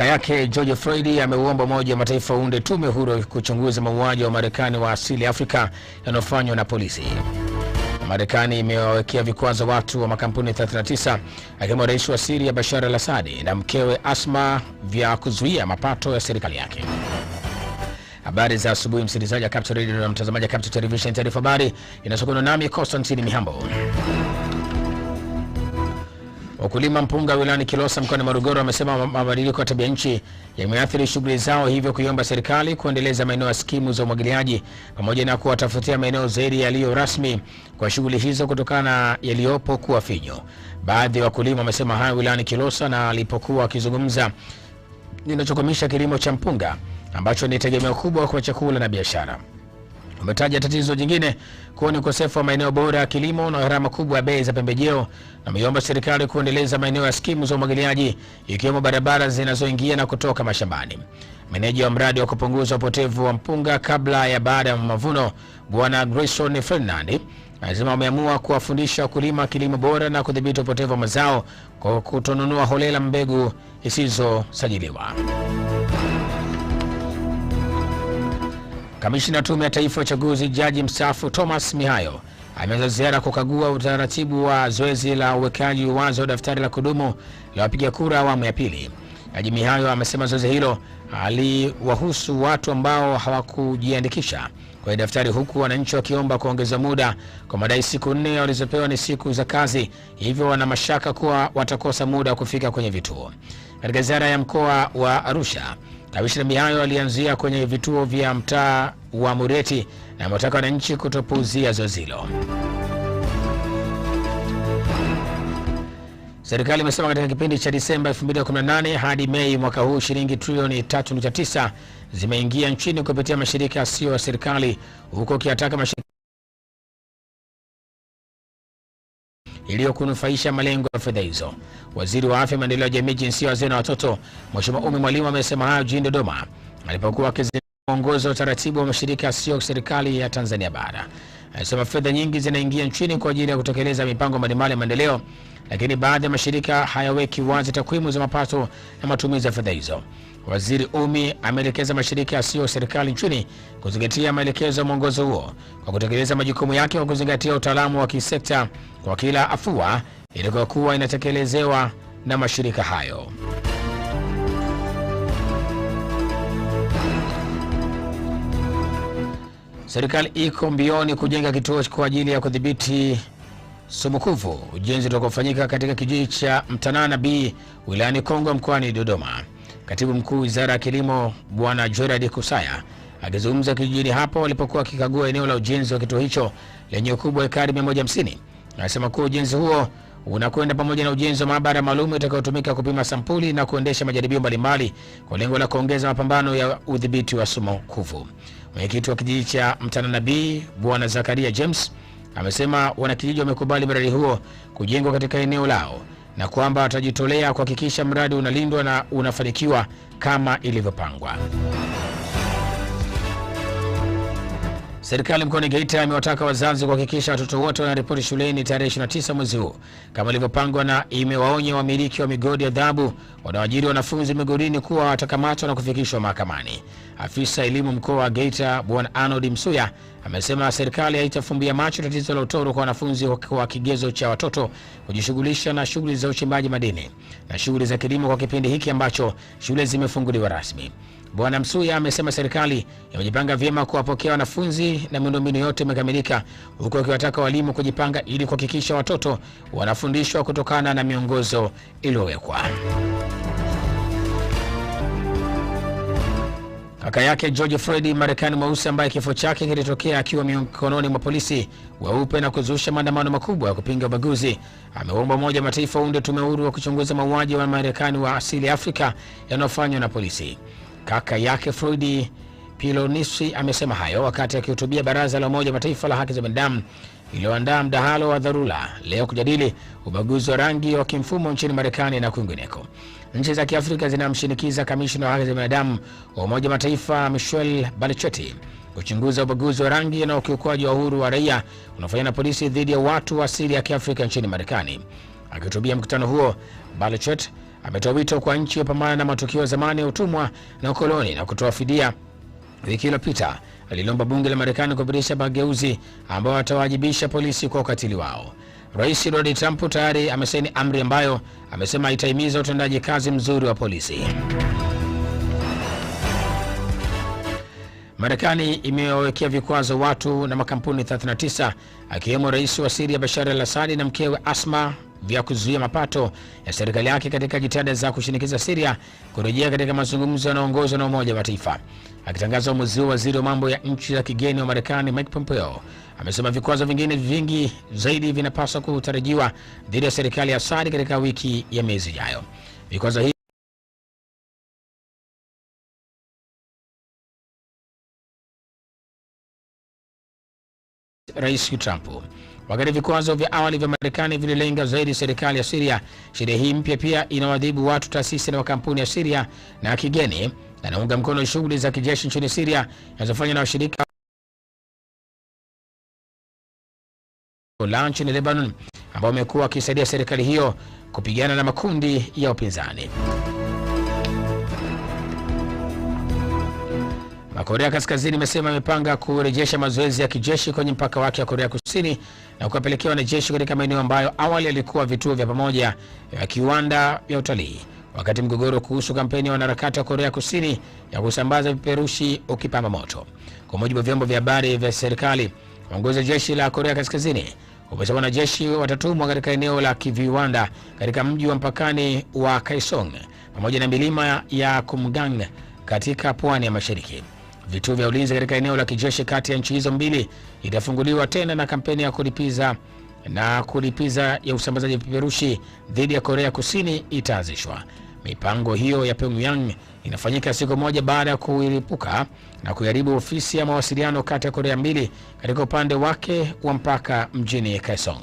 Yake George Floyd ameuomba Umoja wa Mataifa uunde tume huru kuchunguza mauaji wa Marekani wa asili ya Afrika yanayofanywa na polisi. Marekani imewawekea vikwazo watu wa makampuni 39 akiwemo rais wa Syria Bashar al-Assad na mkewe Asma vya kuzuia mapato ya serikali yake. Habari za asubuhi, msikilizaji wa Capital Radio na mtazamaji wa Capital Television. Taarifa habari inasokona nami Constantine Mihambo. Wakulima mpunga wilayani Kilosa mkoani Morogoro wamesema mabadiliko ya tabia nchi yameathiri shughuli zao, hivyo kuiomba serikali kuendeleza maeneo ya skimu za umwagiliaji pamoja na kuwatafutia maeneo zaidi yaliyo rasmi kwa shughuli hizo kutokana na yaliyopo kuwa finyo. Baadhi ya wakulima wamesema hayo wilayani Kilosa na alipokuwa akizungumza ninachokomisha kilimo cha mpunga ambacho ni tegemeo kubwa kwa chakula na biashara. Umetaja tatizo jingine kuwa ni ukosefu wa maeneo bora ya kilimo na gharama kubwa ya bei za pembejeo, na ameomba serikali kuendeleza maeneo ya skimu za umwagiliaji ikiwemo barabara zinazoingia na kutoka mashambani. Meneja wa mradi wa kupunguza upotevu wa mpunga kabla ya baada ya mavuno, Bwana Grayson Fernand, anasema wameamua kuwafundisha wakulima kilimo bora na kudhibiti upotevu wa mazao kwa kutonunua holela mbegu isizosajiliwa. Kamishna Tume ya Taifa ya Uchaguzi Jaji mstaafu Thomas Mihayo ameanza ziara kukagua utaratibu wa zoezi la uwekaji wazi wa daftari la kudumu la wapiga kura awamu ya pili. Jaji Mihayo amesema zoezi hilo aliwahusu watu ambao hawakujiandikisha kwa daftari, huku wananchi wakiomba kuongeza muda kwa madai siku 4 walizopewa ni siku za kazi, hivyo wana mashaka kuwa watakosa muda wa kufika kwenye vituo. Katika ziara ya mkoa wa Arusha, Kamishna Mihayo alianzia kwenye vituo vya mtaa wa Mureti na ametaka wananchi kutopuuzia zoezi hilo. Serikali imesema katika kipindi cha Disemba 2018 hadi Mei mwaka huu shilingi trilioni 3.9 zimeingia nchini kupitia mashirika yasiyo ya serikali, huko kiataka mashirika iliyokunufaisha malengo ya fedha hizo. Waziri wa Afya, Maendeleo ya Jamii, Jinsia, Wazee na Watoto, Mheshimiwa Umi Mwalimu amesema hayo jijini Dodoma alipokuwa akiongoza utaratibu wa mashirika yasiyo ya serikali ya Tanzania bara. Anasema fedha nyingi zinaingia nchini kwa ajili ya kutekeleza mipango mbalimbali ya maendeleo, lakini baadhi ya mashirika hayaweki wazi takwimu za mapato na matumizi ya fedha hizo. Waziri Umi ameelekeza mashirika yasiyo ya serikali nchini kuzingatia maelekezo ya mwongozo huo kwa kutekeleza majukumu yake kwa kuzingatia utaalamu wa kisekta kwa kila afua iliyokuwa inatekelezewa na mashirika hayo. Serikali iko mbioni kujenga kituo kwa ajili ya kudhibiti sumukuvu, ujenzi utakofanyika katika kijiji cha Mtanana B wilayani Kongwa mkoani Dodoma. Katibu Mkuu Wizara ya Kilimo Bwana Gerard Kusaya akizungumza kijijini hapo alipokuwa akikagua eneo la ujenzi wa kituo hicho lenye ukubwa wa ekari 150, anasema kuwa ujenzi huo unakwenda pamoja na ujenzi wa maabara maalum itakayotumika kupima sampuli na kuendesha majaribio mbalimbali kwa lengo la kuongeza mapambano ya udhibiti wa sumukuvu. Mwenyekiti wa kijiji cha Mtanana B Bwana Zakaria James amesema wanakijiji wamekubali mradi huo kujengwa katika eneo lao na kwamba watajitolea kuhakikisha mradi unalindwa na unafanikiwa kama ilivyopangwa. Serikali mkoani Geita imewataka wazazi kuhakikisha watoto wote wanaripoti shuleni tarehe 29 mwezi huu kama ilivyopangwa, na imewaonya wamiliki wa migodi ya dhahabu wanaoajiri wanafunzi migodini kuwa watakamatwa na kufikishwa mahakamani. Afisa elimu mkoa wa Geita Bwana Arnold Msuya amesema serikali haitafumbia macho tatizo la utoro kwa wanafunzi kwa kigezo cha watoto kujishughulisha na shughuli za uchimbaji madini na shughuli za kilimo kwa kipindi hiki ambacho shule zimefunguliwa rasmi. Bwana Msuya amesema serikali imejipanga vyema kuwapokea wanafunzi na miundombinu yote imekamilika, huku akiwataka walimu kujipanga ili kuhakikisha watoto wanafundishwa kutokana na miongozo iliyowekwa. Kaka yake George Floyd, Marekani mweusi ambaye kifo chake kilitokea akiwa mikononi mwa polisi weupe na kuzusha maandamano makubwa ya kupinga ubaguzi, ameomba Umoja wa Mataifa uunde tume huru wa kuchunguza mauaji wa Marekani wa asili ya Afrika yanayofanywa na polisi. Kaka yake Floyd Pilonisi amesema hayo wakati akihutubia Baraza la Umoja wa Mataifa la Haki za Binadamu iliyoandaa mdahalo wa dharura leo kujadili ubaguzi wa rangi wa kimfumo nchini Marekani na kwingineko. Nchi za Kiafrika zinamshinikiza kamishna wa haki za binadamu wa Umoja wa Mataifa Michelle Bachelet kuchunguza ubaguzi wa rangi na ukiukwaji wa uhuru wa raia unaofanywa na polisi dhidi ya watu wa asili ya Kiafrika nchini Marekani. Akihutubia mkutano huo, Bachelet ametoa wito kwa nchi kupambana na matukio ya zamani ya utumwa na ukoloni na kutoa fidia. Wiki iliyopita aliomba bunge la Marekani kupitisha mageuzi ambao watawajibisha polisi kwa ukatili wao. Rais Donald Trump tayari amesaini amri ambayo amesema itahimiza utendaji kazi mzuri wa polisi. Marekani imewekea vikwazo watu na makampuni 39 akiwemo rais wa Syria Bashar al-Assad na mkewe Asma vya kuzuia mapato ya serikali yake katika jitihada za kushinikiza Syria kurejea katika mazungumzo yanayoongozwa na Umoja wa Mataifa. Akitangaza uamuzi huo, waziri wa mambo ya nchi za kigeni wa Marekani Mike Pompeo amesema vikwazo vingine vingi zaidi vinapaswa kutarajiwa dhidi ya serikali ya Assad katika wiki ya miezi ijayo. Vikwazo hivi Rais Trump. Wakati vikwazo vya awali vya Marekani vililenga zaidi serikali ya Syria, sheria hii mpya pia inawadhibu watu, taasisi na makampuni ya Syria na kigeni na inaunga mkono shughuli za kijeshi nchini Syria zinazofanywa na washirika wa nchini Lebanon ambao wamekuwa wakisaidia serikali hiyo kupigana na makundi ya upinzani. Korea Kaskazini imesema imepanga kurejesha mazoezi ya kijeshi kwenye mpaka wake wa Korea Kusini na kuwapelekea wanajeshi katika maeneo ambayo awali yalikuwa vituo vya pamoja vya kiwanda vya utalii, wakati mgogoro kuhusu kampeni ya wanaharakati wa Korea Kusini ya kusambaza vipeperushi ukipamba moto. Kwa mujibu wa vyombo vya habari vya serikali, uongozi wa jeshi la Korea Kaskazini umesema wanajeshi watatumwa katika eneo la kiviwanda katika mji wa mpakani wa Kaesong pamoja na milima ya Kumgang katika pwani ya mashariki. Vituo vya ulinzi katika eneo la kijeshi kati ya nchi hizo mbili itafunguliwa tena na kampeni ya kulipiza ya usambazaji wa vipeperushi dhidi ya Korea Kusini itaanzishwa. Mipango hiyo ya Pyongyang inafanyika siku moja baada ya kuilipuka na kuharibu ofisi ya mawasiliano kati ya Korea mbili katika upande wake wa mpaka mjini Kaesong.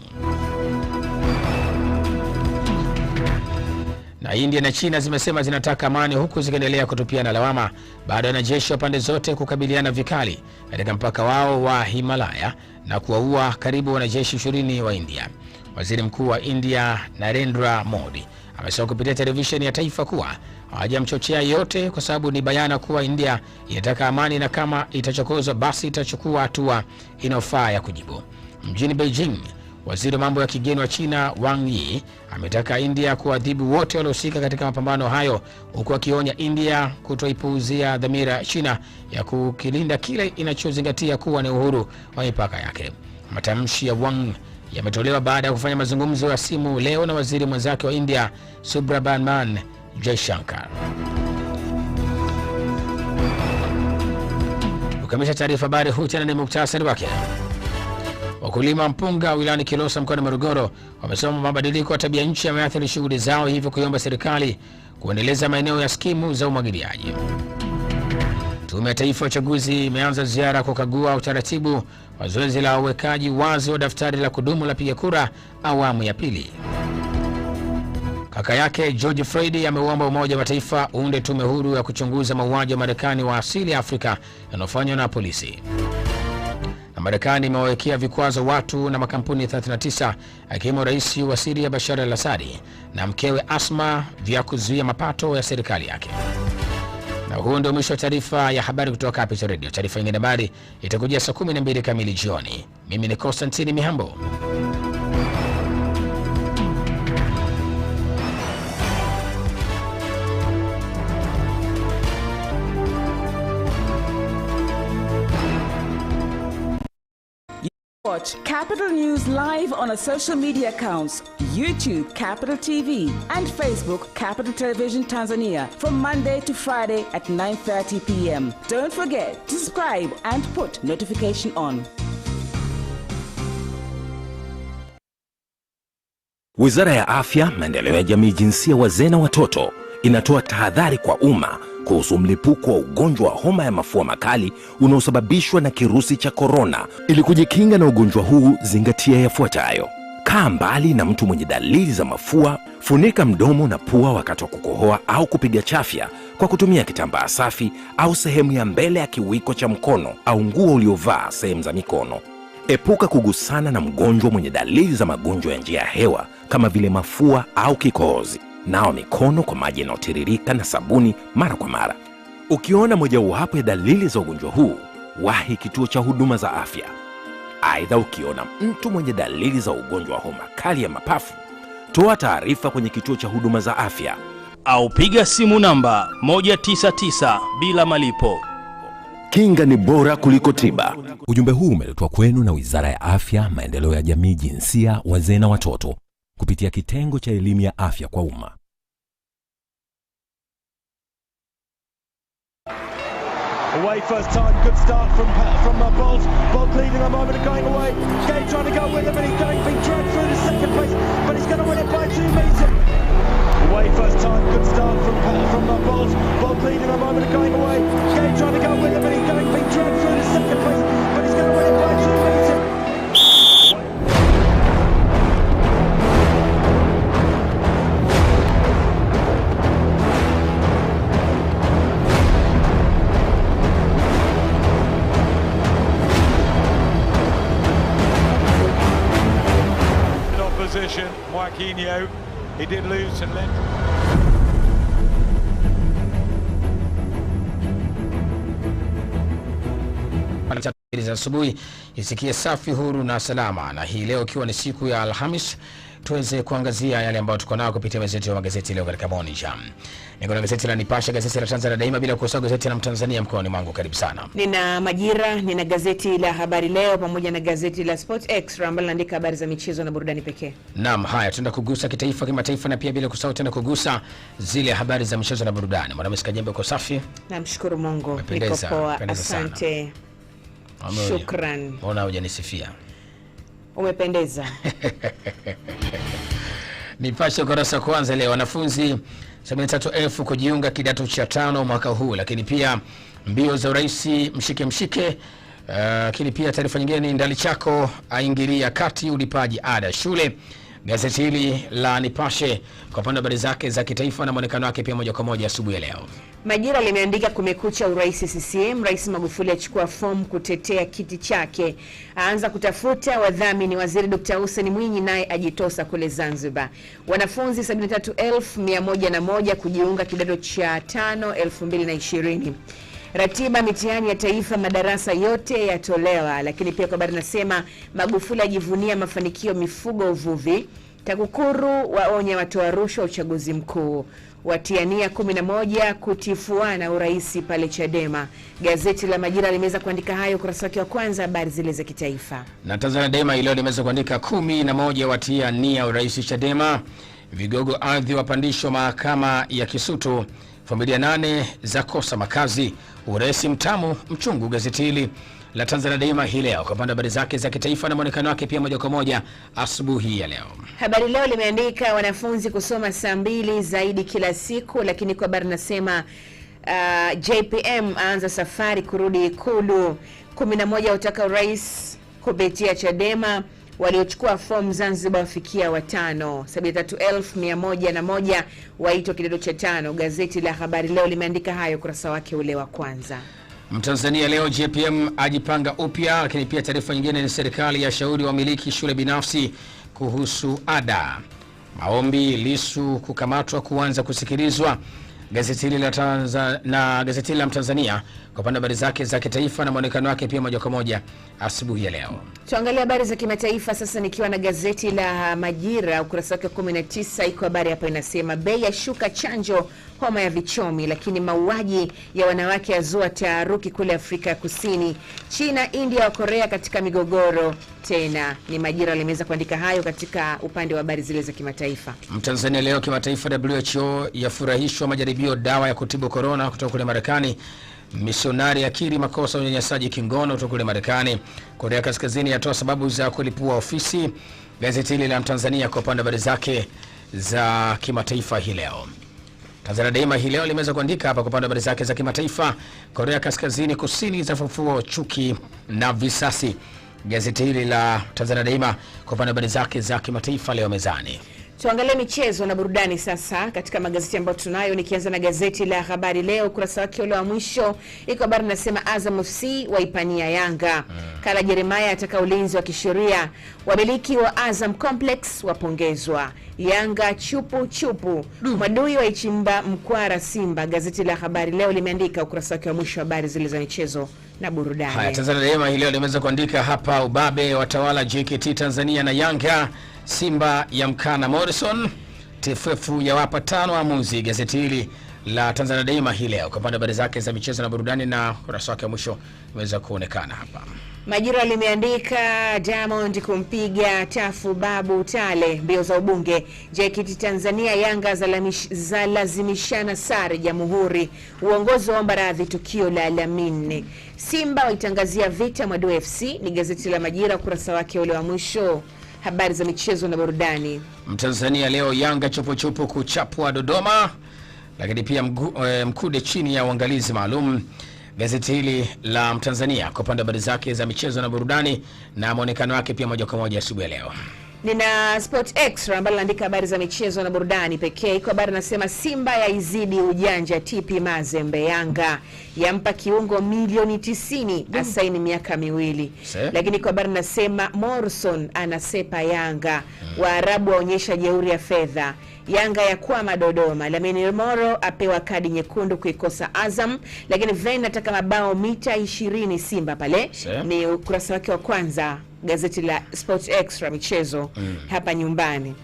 Na India na China zimesema zinataka amani huku zikiendelea kutupiana lawama baada ya wanajeshi wa pande zote kukabiliana vikali katika mpaka wao wa Himalaya na kuwaua karibu wanajeshi 20 wa India. Waziri Mkuu wa India Narendra Modi amesema kupitia televisheni ya taifa kuwa hawajamchochea yote kwa sababu ni bayana kuwa India inataka amani na kama itachokozwa basi itachukua hatua inayofaa ya kujibu. Mjini Beijing, waziri wa mambo ya kigeni wa China Wang Yi ametaka India kuadhibu wote waliohusika katika mapambano hayo, huku akionya India kutoipuuzia dhamira ya China ya kukilinda kile inachozingatia kuwa ni uhuru wa mipaka yake. Matamshi ya Wang yametolewa baada ya kufanya mazungumzo ya simu leo na waziri mwenzake wa India Subrahmanyam Jaishankar. Ukamilisha taarifa habari, huu tena ni muktasari wake. Wakulima mpunga wilayani Kilosa mkoani Morogoro wamesema mabadiliko ya tabia nchi yameathiri shughuli zao, hivyo kuiomba serikali kuendeleza maeneo ya skimu za umwagiliaji. Tume ya Taifa ya Uchaguzi imeanza ziara kukagua utaratibu wa zoezi la uwekaji wazi wa daftari la kudumu la piga kura awamu ya pili. Kaka yake George Floyd ameuomba Umoja wa Mataifa uunde tume huru ya kuchunguza mauaji wa Marekani wa asili ya Afrika yanayofanywa na polisi. Na Marekani imewawekea vikwazo watu na makampuni 39 akiwemo rais wa Syria Bashar al-Assad na mkewe Asma vya kuzuia mapato ya serikali yake. Na huo ndio mwisho wa taarifa ya habari kutoka Capital Radio. Taarifa nyingine habari itakujia saa 12 kamili jioni. Mimi ni Constantine Mihambo. Watch Capital News live on our social media accounts, YouTube Capital TV and Facebook Capital Television Tanzania from Monday to Friday at 9:30 p.m. Don't forget to subscribe and put notification on. Wizara ya Afya, Maendeleo ya Jamii, Jinsia, Wazee na Watoto inatoa tahadhari kwa umma kuhusu mlipuko wa ugonjwa wa homa ya mafua makali unaosababishwa na kirusi cha korona. Ili kujikinga na ugonjwa huu, zingatia yafuatayo: kaa mbali na mtu mwenye dalili za mafua, funika mdomo na pua wakati wa kukohoa au kupiga chafya kwa kutumia kitambaa safi au sehemu ya mbele ya kiwiko cha mkono au nguo uliovaa sehemu za mikono. Epuka kugusana na mgonjwa mwenye dalili za magonjwa ya njia ya hewa kama vile mafua au kikohozi. Nawa mikono kwa maji yanayotiririka na sabuni mara kwa mara. Ukiona mojawapo ya dalili za ugonjwa huu, wahi kituo cha huduma za afya. Aidha, ukiona mtu mwenye dalili za ugonjwa wa homa kali ya mapafu, toa taarifa kwenye kituo cha huduma za afya au piga simu namba 199 bila malipo. Kinga ni bora kuliko tiba. Ujumbe huu umeletwa kwenu na Wizara ya Afya, Maendeleo ya Jamii, Jinsia, Wazee na Watoto kupitia kitengo cha elimu ya afya kwa umma. Away first time, good start from Bolt. Bolt leading a moment and going away. Gay trying to go with him and he's being dragged through to second place, but he's going to win it by 2 meters. Away first time, good start from Bolt. Bolt leading a moment and going away. Gay trying to go with him and he's being dragged through to second place, but he's going to win it by 2 meters. Marquinhos, he did lose and left. Za asubuhi isikie safi, huru na salama, na hii leo ikiwa ni siku ya Alhamis, tuweze kuangazia yale ambayo tuko nayo kupitia magazeti leo katika Morning Jam. Niko na gazeti la Nipashe, gazeti la Tanzania Daima, bila kusahau gazeti la Mtanzania mkoani mwangu. Karibu sana. Nina Majira, nina gazeti la Habari Leo pamoja na gazeti la Sport Extra ambalo linaandika habari za michezo na burudani pekee. Naam, haya tunaenda kugusa kitaifa, kimataifa na pia bila kusahau tena kugusa zile habari za michezo na burudani. Mwanamisi Kajembe, uko safi? Namshukuru Mungu, niko poa, asante. Shukran. Mbona hujanisifia? Umependeza. Nipashe ukurasa kwanza leo, wanafunzi 73,000 kujiunga kidato cha 5 mwaka huu, lakini pia mbio za urais mshike. Lakini pia taarifa nyingine ni Ndalichako aingilia kati ulipaji ada shule. Gazeti hili la Nipashe kwa upande wa habari zake za kitaifa na muonekano wake pia moja kwa moja asubuhi ya leo. Majira limeandika Kumekucha Urais CCM, Rais Magufuli achukua fomu kutetea kiti chake, aanza kutafuta wadhamini, Waziri Dr. Hussein Mwinyi naye ajitosa kule Zanzibar. Wanafunzi 73,101 kujiunga kidato cha 5 2020. Ratiba mitihani ya taifa madarasa yote yatolewa, lakini pia kwa habari nasema Magufuli ajivunia mafanikio mifugo uvuvi. TAKUKURU waonya watoa rushwa uchaguzi mkuu. Watiania 11 kutifuana urais pale Chadema. Gazeti la Majira limeweza kuandika hayo ukurasa wake wa kwanza, habari zile za kitaifa. Na Tanzania Daima leo limeweza kuandika 11 watiania urais Chadema. Vigogo ardhi wapandishwa mahakama ya Kisutu. Familia 8 za kosa makazi. Urais mtamu mchungu. Gazeti hili la Tanzania Daima hii leo kwa upande habari zake za kitaifa na muonekano wake pia moja kwa moja asubuhi ya leo. Habari Leo limeandika wanafunzi kusoma saa 2 zaidi kila siku, lakini kwa habari nasema JPM aanza safari kurudi Ikulu. 11 wataka urais kupitia Chadema. Waliochukua fomu Zanzibar wafikia 5. 73,101 waitwa kidato cha 5. Gazeti la Habari Leo limeandika hayo ukurasa wake ule wa kwanza. Mtanzania leo, JPM ajipanga upya, lakini pia taarifa nyingine ni serikali ya shauri wamiliki shule binafsi kuhusu ada. Maombi Lissu kukamatwa kuanza kusikilizwa. Gazeti hili la gazeti la Mtanzania kwa upande habari zake za kitaifa na muonekano wake pia moja kwa moja asubuhi ya leo. Tuangalie habari za kimataifa sasa, nikiwa na gazeti la Majira ukurasa wake 19. Iko habari hapa inasema bei ya shuka chanjo homa ya vichomi, lakini mauaji ya wanawake yazua taharuki kule Afrika ya Kusini. China, India wa Korea katika migogoro tena. Ni Majira limeweza kuandika hayo katika upande wa habari zile za kimataifa. Mtanzania leo kimataifa, WHO yafurahishwa majaribio dawa ya kutibu corona kutoka kule Marekani. Misionari akiri makosa ya unyanyasaji kingono kutoka kule Marekani. Korea Kaskazini yatoa sababu za kulipua ofisi. Gazeti hili la Mtanzania kwa upande wa habari zake za kimataifa hii leo. Tanzania Daima hii leo limeweza kuandika hapa kwa upande wa habari zake za kimataifa, Korea Kaskazini Kusini zafufua chuki na visasi. Gazeti hili la Tanzania Daima kwa upande wa habari zake za kimataifa leo mezani. Tuangalie michezo na burudani sasa katika magazeti ambayo tunayo, nikianza na gazeti la Habari leo ukurasa wake ule wa mwisho iko habari nasema Azam FC waipania Yanga. Kala Jeremiah ataka ulinzi wa kisheria. Wamiliki wa Azam Complex wapongezwa. Yanga chupu chupu. Madui waichimba mkwara Simba. Gazeti la Habari leo limeandika ukurasa wake wa mwisho habari zile za michezo na burudani. Haya, Tanzania Daima hii leo limeweza kuandika hapa ubabe watawala JKT Tanzania na Yanga. Simba ya mkana Morrison, TFF ya wapa 5 waamuzi. Gazeti hili la Tanzania Daima hii leo kwa pande habari zake za michezo na burudani na kurasa wake mwisho imeweza kuonekana hapa. Majira limeandika Diamond kumpiga Tafu Babu Tale mbio za ubunge. JKT Tanzania Yanga zalazimishana sare Jamhuri. Uongozi waomba radhi tukio la Lamine. Simba waitangazia vita Mwadui FC ni gazeti la Majira ukurasa wake ule wa mwisho. Habari za michezo na burudani. Mtanzania leo Yanga chupu kuchapwa Dodoma, lakini pia Mkude chini ya uangalizi maalum. Gazeti hili la Mtanzania kwa pande habari zake za michezo na burudani na muonekano wake pia moja kwa moja asubuhi leo. Nina Sport Extra ambalo andika habari za michezo na burudani pekee. Kwa habari nasema Simba ya izidi ujanja TP Mazembe. Yanga yampa kiungo milioni 90 asaini miaka 2. Lakini kwa habari nasema Morrison anasepa Yanga. Waarabu waonyesha jeuri ya fedha. Yanga ya kwama Dodoma. Lamine Moro apewa kadi nyekundu kuikosa Azam. Lakini Vena ataka mabao mita 20 Simba pale. Ni ukurasa wake wa kwanza gazeti la Sport Extra michezo hapa nyumbani.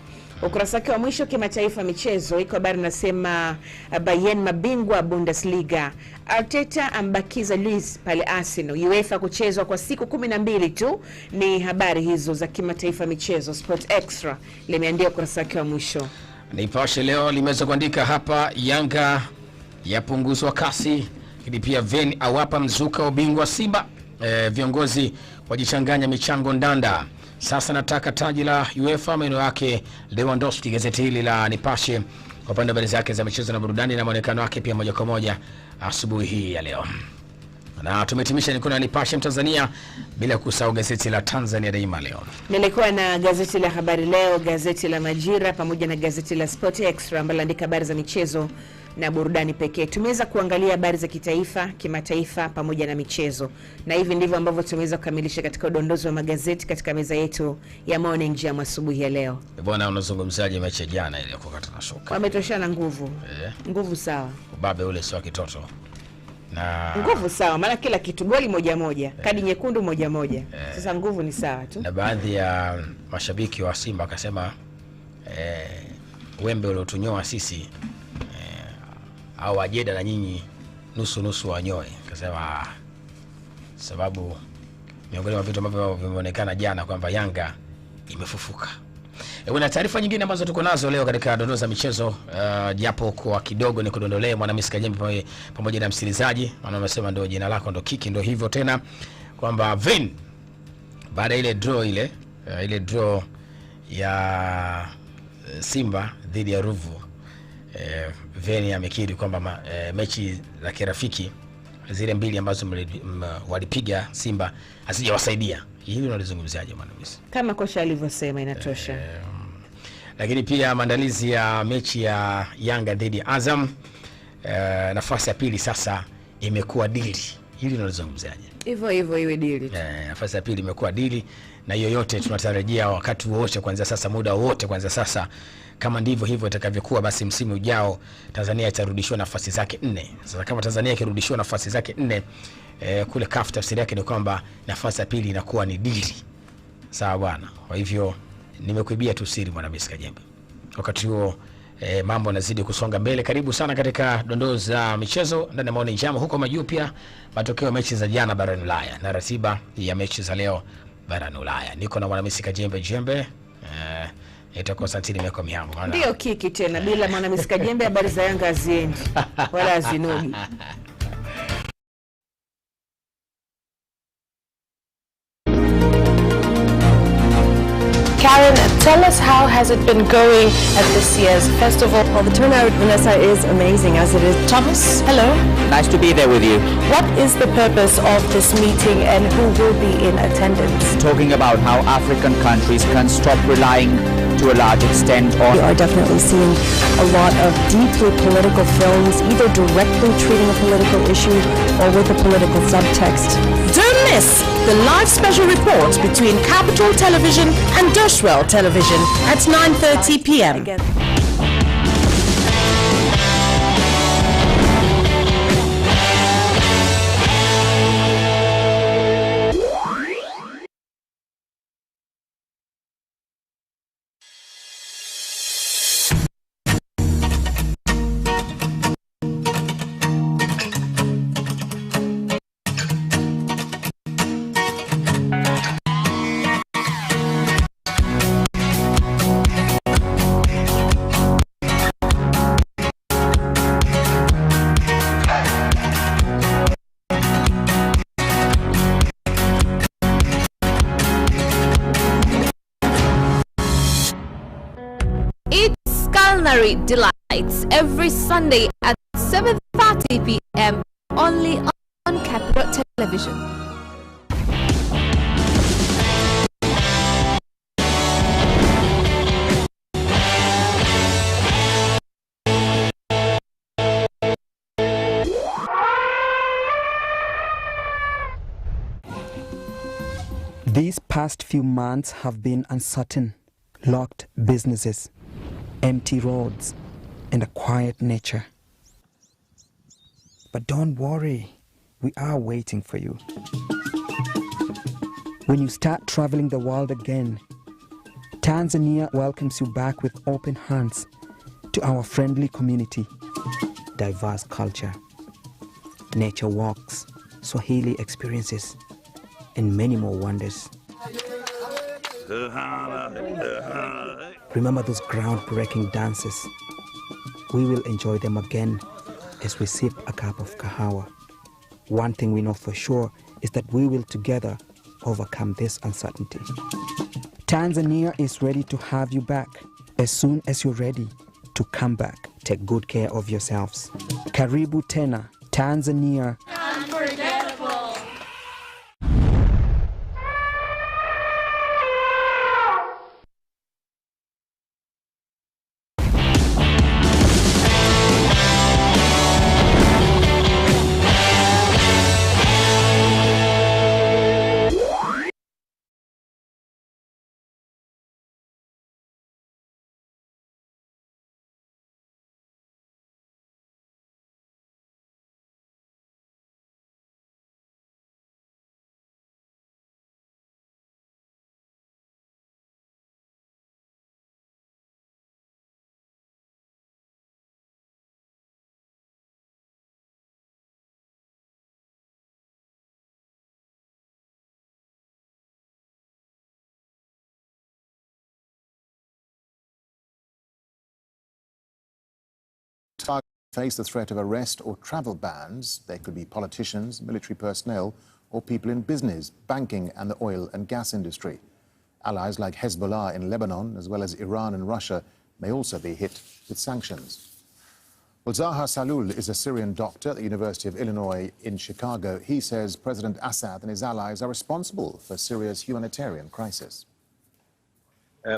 Ukurasa wake wa mwisho kimataifa michezo iko habari nasema Bayern mabingwa Bundesliga. Arteta ambakiza Luis pale Arsenal. UEFA kuchezwa kwa siku 12 tu. Ni habari hizo za kimataifa michezo. Sport Extra limeandika ukurasa wake wa mwisho. Nipashe leo limeweza kuandika hapa Yanga yapunguzwa kasi, ili pia Ven awapa mzuka ubingwa Simba. Viongozi wajichanganya michango ndanda. Sasa nataka taji la UEFA maneno yake Lewandowski. Gazeti hili la Nipashe kwa pande habari zake za michezo na burudani na muonekano wake pia moja kwa moja asubuhi hii ya leo. Na tumetimisha niko na Nipashe Mtanzania bila kusahau gazeti la Tanzania Daima leo. Nilikuwa na gazeti la Habari leo, gazeti la Majira pamoja na gazeti la Sport Extra ambalo andika habari za michezo na burudani pekee. Tumeweza kuangalia habari za kitaifa, kimataifa pamoja na michezo. Na hivi ndivyo ambavyo tumeweza kukamilisha katika udondozi wa magazeti katika meza yetu ya Morning Jam asubuhi ya leo. Bwana, unazungumzaje mechi jana ile kukata na soka? Wametoshana nguvu. Nguvu sawa. Ubabe ule sio kitoto. Na nguvu sawa, maana kila kitu goli moja, kadi nyekundu moja. Sasa nguvu ni sawa tu. Na baadhi ya mashabiki wa Simba akasema wembe ule utunyoa sisi au ajeda na nyinyi nusu wanyoe. Akasema sababu miongoni mwa vitu ambavyo vimeonekana jana kwamba Yanga imefufuka. Kuna taarifa nyingine ambazo tuko nazo leo katika dondoo za michezo, japo kwa kidogo ni kudondolee Mwanamisi Kajembe pamoja na msikilizaji. Maana amesema ndio jina lako ndio kiki ndio hivyo tena kwamba Vin baada ile draw ya Simba dhidi ya Ruvu, Vin amekiri kwamba mechi za kirafiki zile mbili ambazo walipiga Simba hazijawasaidia. Hili unalizungumziaje Mwanamisi? Kama kocha alivyosema inatosha. Lakini pia maandalizi ya mechi ya Yanga dhidi ya Azam, nafasi ya pili sasa imekuwa dili. Hili unalizungumziaje? Hivyo iwe dili. Nafasi ya pili imekuwa dili na yoyote tunatarajia wakati wote kuanzia sasa, muda wote kuanzia sasa. Kama ndivyo hivyo itakavyokuwa, basi msimu ujao Tanzania itarudishwa nafasi zake 4. Sasa kama Tanzania ikirudishwa nafasi zake 4, kule CAF tafsiri yake ni kwamba nafasi ya pili inakuwa ni dili. Sawa bwana. Kwa hivyo nimekuibia tu siri Mwanamisi Kajembe. Wakati huo mambo yanazidi kusonga mbele. Karibu sana katika dondoo za michezo ndani ya Morning Jam. Huko majuu pia matokeo mechi za jana barani Ulaya na ratiba ya mechi za leo barani Ulaya. Niko na Mwanamisi Kajembe Jembe. Itakuwa Santini meko mihambo. Ndio kiki tena bila Mwanamisi Kajembe habari za Yanga haziendi wala hazinogi. Karen, tell us how has it been going at this year's festival? Well, the turnout, Vanessa, is amazing as it is. Thomas, hello. Nice to be there with you. What is the purpose of this meeting and who will be in attendance? Talking about how African countries can stop relying to a large extent on. We are definitely seeing a lot of deeply political films, either directly treating a political issue or with a political subtext. Don't miss the live special report between Capital Television and Dashwell Television at 9:30 p.m. Culinary delights every Sunday at 7:30 p.m. only on Capital Television. These past few months have been uncertain. Locked businesses, empty roads, and a quiet nature. But don't worry, we are waiting for you. When you start traveling the world again, Tanzania welcomes you back with open hands to our friendly community. Diverse culture, nature walks, Swahili experiences, and many more wonders. Remember those groundbreaking dances? We will enjoy them again as we sip a cup of kahawa. One thing we know for sure is that we will together overcome this uncertainty. Tanzania is ready to have you back. As soon as you're ready to come back, take good care of yourselves. Karibu tena, Tanzania. Unforgettable. Face the threat of arrest or travel bans. They could be politicians, military personnel, or people in business, banking, and the oil and gas industry. Allies like Hezbollah in Lebanon, as well as Iran and Russia, may also be hit with sanctions. Well, Zaha Salul is a Syrian doctor at the University of Illinois in Chicago. He says President Assad and his allies are responsible for Syria's humanitarian crisis.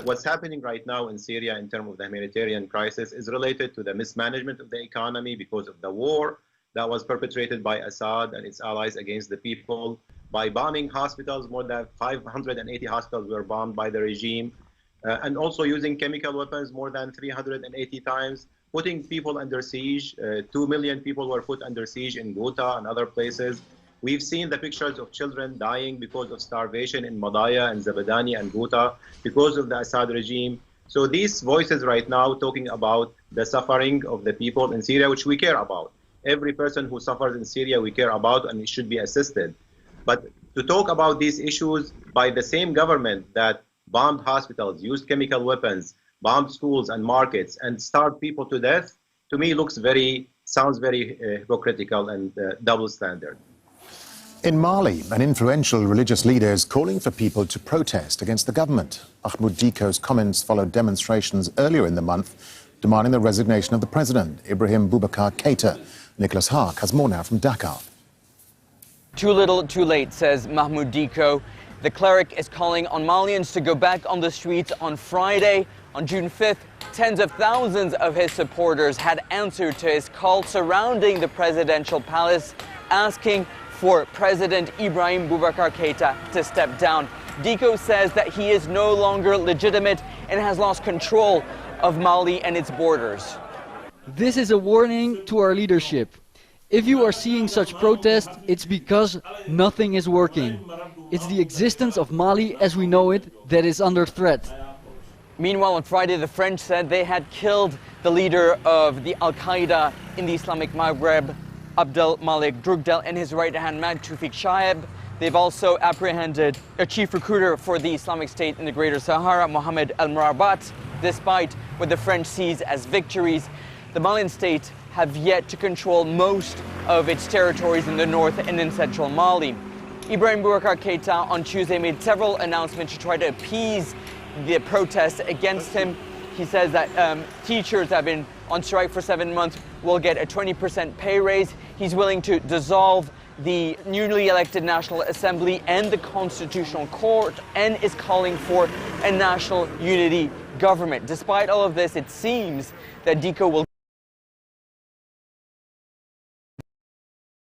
What's happening right now in Syria in terms of the humanitarian crisis is related to the mismanagement of the economy because of the war that was perpetrated by Assad and its allies against the people, by bombing hospitals. More than 580 hospitals were bombed by the regime, and also using chemical weapons more than 380 times, putting people under siege. 2 million people were put under siege in Ghouta and other places. We've seen the pictures of children dying because of starvation in Madaya and Zabadani and Ghouta because of the Assad regime. So these voices right now talking about the suffering of the people in Syria, which we care about. Every person who suffers in Syria we care about and it should be assisted. But to talk about these issues by the same government that bombed hospitals, used chemical weapons, bombed schools and markets, and starved people to death, to me sounds very hypocritical and double standard. In Mali, an influential religious leader is calling for people to protest against the government. Mahmoud Diko's comments followed demonstrations earlier in the month demanding the resignation of the president, Ibrahim Boubacar Keita. Nicholas Haak has more now from Dakar. Too little, too late, says Mahmoud Diko. The cleric is calling on Malians to go back on the streets on Friday. On June 5th, tens of thousands of his supporters had answered to his call surrounding the presidential palace, asking for President Ibrahim Boubacar Keïta to step down. Diko says that he is no longer legitimate and has lost control of Mali and its borders. This is a warning to our leadership. If you are seeing such protests, it's because nothing is working. It's the existence of Mali as we know it that is under threat. Meanwhile, on Friday, the French said they had killed the leader of the Al-Qaeda in the Islamic Maghreb, Abdel Malik Drugdel, and his right-hand man, Tufik Shaib. They've also apprehended a chief recruiter for the Islamic State in the Greater Sahara, Mohamed El Murabat. Despite what the French sees as victories, the Malian state have yet to control most of its territories in the north and in central Mali. Ibrahim Boubacar Keïta on Tuesday made several announcements to try to appease the protests against him. He says that teachers have been on strike for 7 months will get a 20% pay raise. He's willing to dissolve the newly elected National Assembly and the Constitutional Court, and is calling for a national unity government. Despite all of this, it seems that Diko will